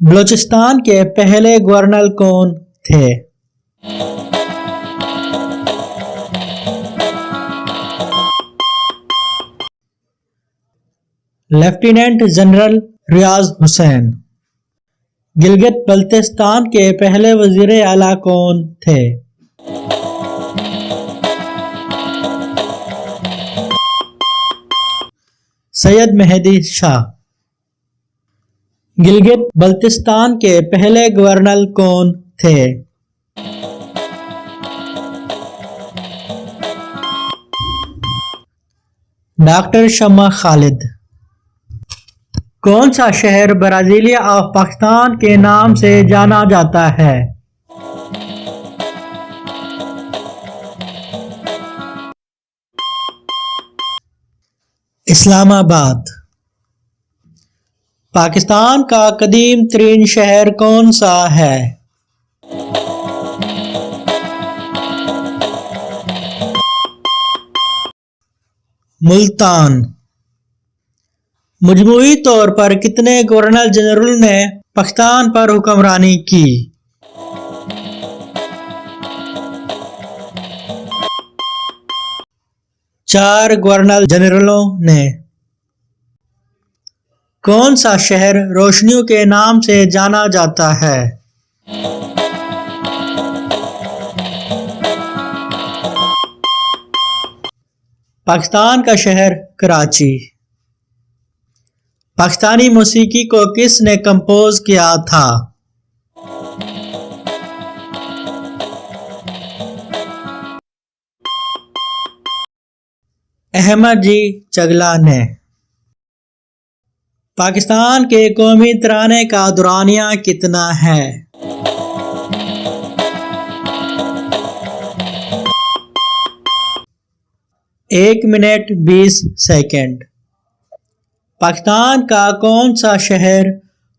بلوچستان کے پہلے گورنر کون تھے؟ لیفٹیننٹ جنرل ریاض حسین۔ گلگت بلتستان کے پہلے وزیر اعلیٰ کون تھے؟ سید مہدی شاہ۔ گلگت بلتستان کے پہلے گورنر کون تھے؟ ڈاکٹر شمع خالد۔ کون سا شہر برازیلیا آف پاکستان کے نام سے جانا جاتا ہے؟ اسلام آباد۔ پاکستان کا قدیم ترین شہر کون سا ہے؟ ملتان۔ مجموعی طور پر کتنے گورنر جنرل نے پاکستان پر حکمرانی کی؟ 4 گورنر جنرلوں نے۔ کون سا شہر روشنیوں کے نام سے جانا جاتا ہے؟ پاکستان کا شہر کراچی۔ پاکستانی موسیقی کو کس نے کمپوز کیا تھا؟ احمد جی چگلا نے۔ پاکستان کے قومی ترانے کا دورانیہ کتنا ہے؟ 1 منٹ 20 سیکنڈ۔ پاکستان کا کون سا شہر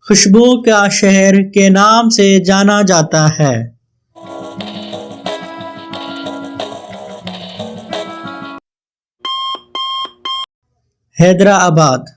خوشبو کا شہر کے نام سے جانا جاتا ہے؟ حیدرآباد۔